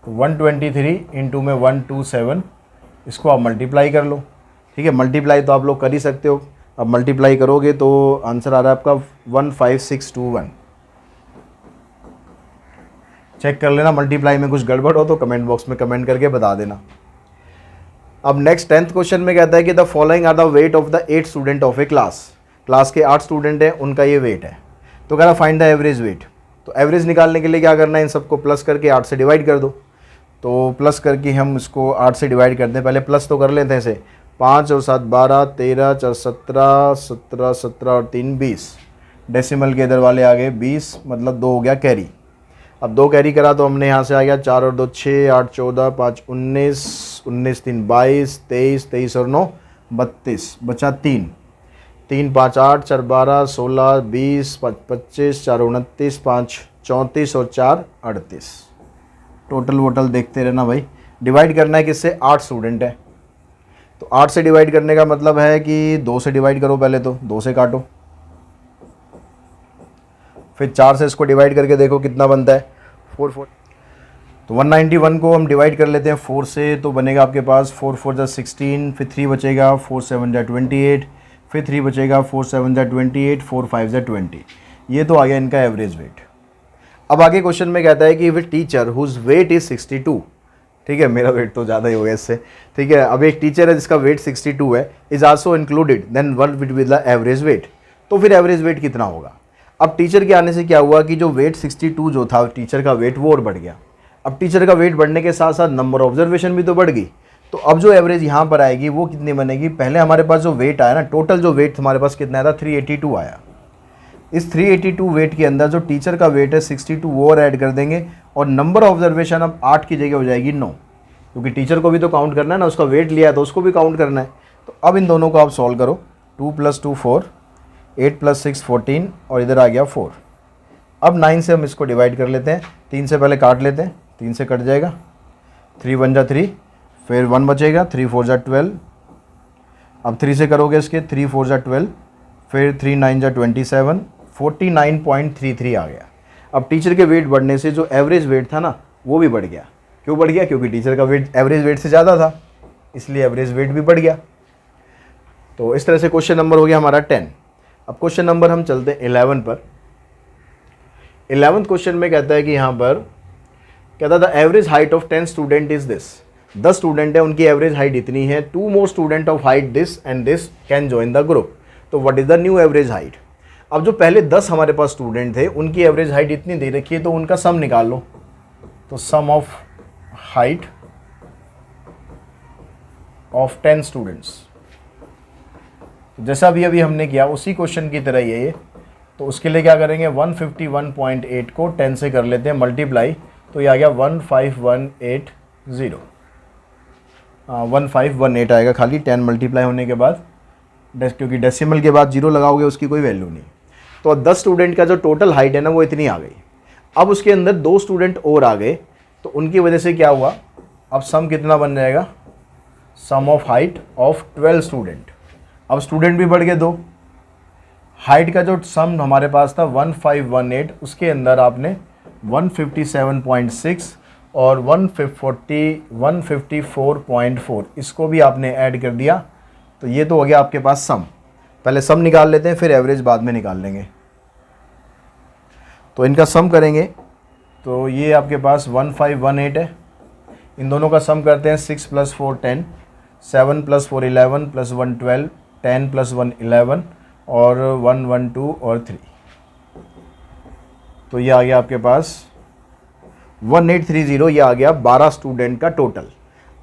तो 123 इंटू में 127, इसको आप मल्टीप्लाई कर लो, ठीक है। मल्टीप्लाई तो आप लोग कर ही सकते हो, अब मल्टीप्लाई करोगे तो आंसर आ रहा है आपका 15621। चेक कर लेना, मल्टीप्लाई में कुछ गड़बड़ हो तो कमेंट बॉक्स में कमेंट करके बता देना। अब नेक्स्ट 10th क्वेश्चन में कहता है कि the following are the weight of the 8 student of a class के 8 स्टूडेंट हैं, उनका ये वेट है। तो कह रहा फाइंड द एवरेज वेट। तो एवरेज निकालने के लिए क्या करना है, इन सबको प्लस करके 8 से डिवाइड कर दो। तो प्लस करके हम इसको 8 से डिवाइड करते हैं, पहले प्लस तो कर लेते हैं इसे, 5 और 7 12, 13 4 17, 17 17 और 3 20, डेसिमल के इधर वाले आ गए 20, मतलब 2 हो गया कैरी। अब 2 कैरी करा तो हमने यहाँ से आ गया 4 और 2 6, 8 14, 5 19, 19 3 22, 23 23 और 9 32, बचा 3, 3 5 8, 4 12, 16 20, 5 25, 4 29, 5 34 और 4 38। टोटल वोटल देखते रहना भाई। डिवाइड करना है किससे, 8 स्टूडेंट है। तो 8 से डिवाइड करने का मतलब है कि 2 से डिवाइड करो, पहले तो 2 से काटो, फिर 4 से इसको डिवाइड करके देखो कितना बनता है, 4 4। तो 191 को हम डिवाइड कर लेते हैं 4 से, तो बनेगा आपके पास 4 4 जा 16, फिर 3 बचेगा, 4 7 जा 28, फिर 3 बचेगा, 4 7 जा 28, 4 5 जा 20। ये तो आ गया इनका एवरेज वेट। अब आगे क्वेश्चन में कहता है कि with teacher whose weight is 62, ठीक है, मेरा वेट तो ज़्यादा ही हो गया इससे, ठीक है। अब एक टीचर है जिसका वेट 62 है, is also included, then what will be the average weight. तो फिर एवरेज वेट कितना होगा। अब टीचर के आने से क्या हुआ कि जो वेट 62 जो था टीचर का वेट, वो और बढ़ गया। अब टीचर का वेट बढ़ने के साथ साथ नंबर ऑब्जर्वेशन भी तो बढ़ गई। तो अब जो एवरेज यहाँ पर आएगी वो कितनी बनेगी, पहले हमारे पास जो वेट आया ना, टोटल जो वेट हमारे पास कितना आया था, 382 आया। इस 382 वेट के अंदर जो टीचर का वेट है 62 वो और ऐड कर देंगे, और नंबर ऑब्जर्वेशन अब 8 की जगह हो जाएगी 9, क्योंकि टीचर को भी तो काउंट करना है ना, उसका वेट लिया है तो उसको भी काउंट करना है। तो अब इन दोनों को आप सॉल्व करो, 2 + 2 4, 8 + 6 14, और इधर आ गया 4। अब 9 से हम इसको डिवाइड कर लेते हैं, 3 से पहले काट लेते हैं, 3 से कट जाएगा, 3 1 जा 3, फिर 1 बचेगा, 3 4 जा 12। अब 3 से करोगे इसके, 3 4 जा 12, फिर 3 9 जा 27, 49.33 आ गया। अब टीचर के वेट बढ़ने से जो एवरेज वेट था ना वो भी बढ़ गया। क्यों बढ़ गया, क्योंकि टीचर का वेट एवरेज वेट से ज़्यादा था, इसलिए एवरेज वेट भी बढ़ गया। तो इस तरह से क्वेश्चन नंबर हो गया हमारा 10। अब क्वेश्चन नंबर हम चलते हैं 11 पर। 11th क्वेश्चन में कहता है कि यहाँ पर कहता है the average height of 10 student is this. 10 student है, उनकी एवरेज हाइट इतनी है, 2 more student of height this and this can join the group, तो what is the new average height. अब जो पहले 10 हमारे पास स्टूडेंट थे उनकी एवरेज हाइट इतनी दे रखी है, तो उनका सम निकाल लो। तो sum of height of 10 students, जैसा भी अभी हमने किया उसी क्वेश्चन की तरह ही है ये। तो उसके लिए क्या करेंगे, 151.8 को 10 से कर लेते हैं मल्टीप्लाई, तो ये आ गया 15180, 1518 आएगा खाली 10 मल्टीप्लाई होने के बाद, क्योंकि डेसिमल के बाद 0 लगाओगे उसकी कोई वैल्यू नहीं। तो 10 स्टूडेंट का जो टोटल हाइट है ना वो इतनी आ गई। अब उसके अंदर 2 स्टूडेंट और आ गए, तो उनकी वजह से क्या हुआ, अब सम कितना बन जाएगा, सम ऑफ हाइट ऑफ 12 स्टूडेंट। अब स्टूडेंट भी बढ़ गए 2, हाइट का जो सम हमारे पास था 1518, उसके अंदर आपने 157.6 और 154.4 इसको भी आपने ऐड कर दिया, तो ये तो हो गया आपके पास सम। पहले सम निकाल लेते हैं, फिर एवरेज बाद में निकाल लेंगे। तो इनका सम करेंगे, तो ये आपके पास 1518 है, इन दोनों का सम करते हैं, 6 + 4 10, 7 + 4 11 + 1 12, 10 + 1 11 और 1 1 2 और 3, तो ये आ गया आपके पास 1830, ये आ गया 12 स्टूडेंट का टोटल।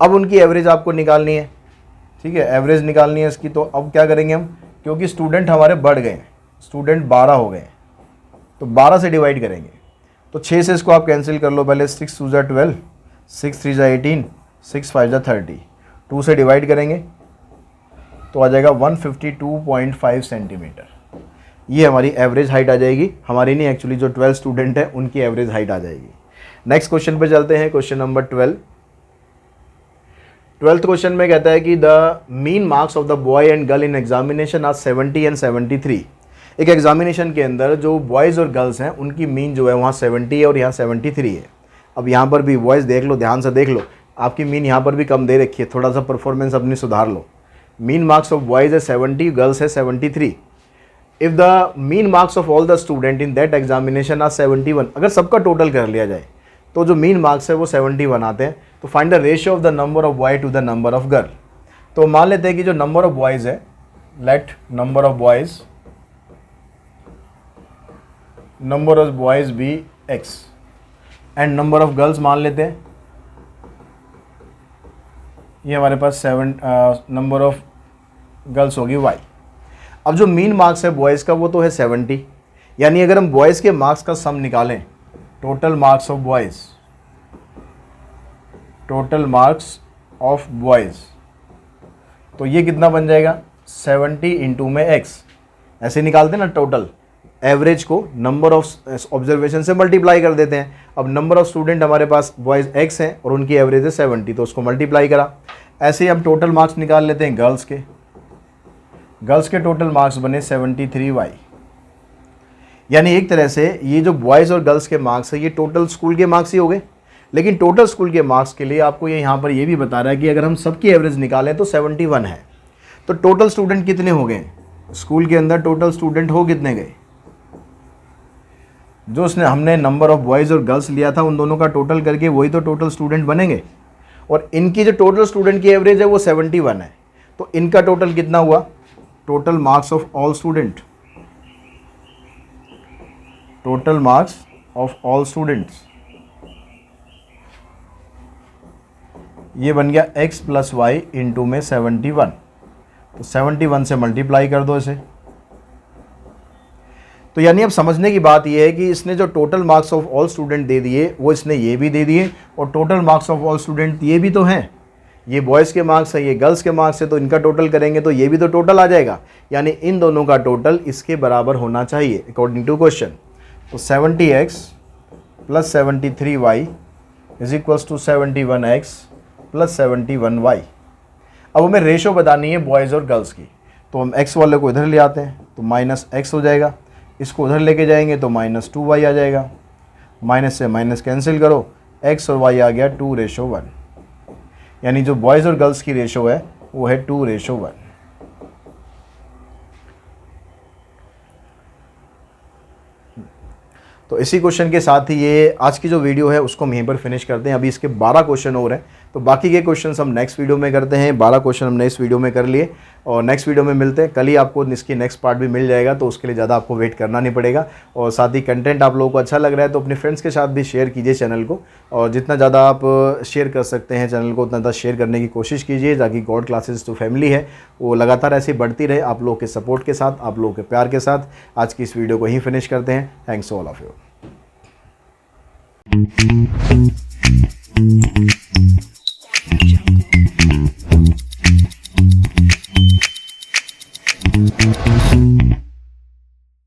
अब उनकी एवरेज आपको निकालनी है, ठीक है, एवरेज निकालनी है इसकी। तो अब क्या करेंगे हम, क्योंकि स्टूडेंट हमारे बढ़ गए, स्टूडेंट 12 हो गए, तो 12 से डिवाइड करेंगे। तो 6 से इसको आप कैंसिल कर लो पहले, 6 2 12, 6 3 18, 6 5 30, 2 से डिवाइड करेंगे तो आ जाएगा 152.5 सेंटीमीटर। ये हमारी एवरेज हाइट आ जाएगी, हमारी नहीं एक्चुअली जो 12 स्टूडेंट है उनकी एवरेज हाइट आ जाएगी। नेक्स्ट क्वेश्चन पे चलते हैं, क्वेश्चन नंबर 12th क्वेश्चन में कहता है कि the mean marks of the boy and girl in examination are 70 and 73। एक एग्जामिनेशन के अंदर जो बॉयज़ और गर्ल्स हैं उनकी मीन जो है वहाँ 70 है और यहाँ 73 है। अब यहाँ पर भी बॉयज़ देख लो, ध्यान से देख लो, आपकी मीन यहाँ पर भी कम दे रखी है, थोड़ा सा परफॉर्मेंस अपनी सुधार लो। मीन मार्क्स ऑफ बॉयज़ है 70, गर्ल्स है 73। If the mean marks of all the student in that examination are 71, अगर सबका टोटल कर लिया जाए तो जो मीन मार्क्स है वो 71 आते हैं। तो find the ratio of the number of boy to the number of girl. तो मान लेते हैं कि जो नंबर ऑफ बॉयज़ है, let number of boys be x and number of girls मान लेते हैं, ये हमारे पास 7 नंबर ऑफ गर्ल्स होगी y। अब जो मीन मार्क्स है बॉयज़ का वो तो है 70, यानी अगर हम बॉयज़ के मार्क्स का सम निकालें, टोटल मार्क्स ऑफ बॉयज़, तो ये कितना बन जाएगा, 70 इंटू में x, ऐसे निकालते हैं ना टोटल। एवरेज को नंबर ऑफ ऑब्जर्वेशन से मल्टीप्लाई कर देते हैं। अब नंबर ऑफ स्टूडेंट हमारे पास बॉयज़ x हैं और उनकी एवरेज है 70, तो उसको मल्टीप्लाई करा। ऐसे ही हम टोटल मार्क्स निकाल लेते हैं गर्ल्स के टोटल मार्क्स बने 73y। यानी एक तरह से ये जो बॉयज़ और गर्ल्स के मार्क्स है ये टोटल स्कूल के मार्क्स ही हो गए। लेकिन टोटल स्कूल के मार्क्स के लिए आपको ये यहाँ पर ये भी बता रहा है कि अगर हम सबकी एवरेज निकालें तो 71 है। तो टोटल स्टूडेंट कितने हो गए स्कूल के अंदर, टोटल स्टूडेंट हो कितने गए, जो उसने हमने नंबर ऑफ बॉयज़ और गर्ल्स लिया था उन दोनों का टोटल करके वही तो टोटल स्टूडेंट बनेंगे। और इनकी जो टोटल स्टूडेंट की एवरेज है वो 71 है, तो इनका टोटल कितना हुआ, total marks of all students, ये बन गया x + y इंटू में 71। तो 71 से मल्टीप्लाई कर दो इसे। तो यानी अब समझने की बात यह है कि इसने जो total marks of all student दे दिए वो इसने ये भी दे दिए, और total marks of all student ये भी तो हैं, ये बॉयज़ के मार्क्स है, ये गर्ल्स के मार्क्स है, तो इनका टोटल करेंगे तो ये भी तो टोटल आ जाएगा। यानी इन दोनों का टोटल इसके बराबर होना चाहिए अकॉर्डिंग टू क्वेश्चन। तो 70x + 73y is equals to 71x + 71y। अब हमें रेशो बतानी है बॉयज़ और गर्ल्स की, तो हम x वाले को इधर ले आते हैं तो -x हो जाएगा, इसको उधर लेके जाएंगे तो -2y आ जाएगा, माइनस से माइनस कैंसिल करो, x और y आ गया 2:1। यानी जो बॉयज़ और गर्ल्स की रेशो है वो है 2:1। तो इसी क्वेश्चन के साथ ही ये आज की जो वीडियो है उसको हम यहीं पर फिनिश करते हैं। अभी इसके 12 क्वेश्चन और हैं, तो बाकी के क्वेश्चंस हम नेक्स्ट वीडियो में करते हैं। 12 क्वेश्चन हमने इस वीडियो में कर लिए और नेक्स्ट वीडियो में मिलते हैं। कल ही आपको इसकी नेक्स्ट पार्ट भी मिल जाएगा, तो उसके लिए ज़्यादा आपको वेट करना नहीं पड़ेगा। और साथ ही कंटेंट आप लोगों को अच्छा लग रहा है तो अपने फ्रेंड्स के साथ भी शेयर कीजिए चैनल को, और जितना ज़्यादा आप शेयर कर सकते हैं चैनल को उतना ज़्यादा शेयर करने की कोशिश कीजिए, ताकि गॉड क्लासेस जो फैमिली है वो लगातार ऐसे बढ़ती रहे आप लोगों के सपोर्ट के साथ, आप लोगों के प्यार के साथ। आज की इस वीडियो को यहीं फिनिश करते हैं। Thanks all of you.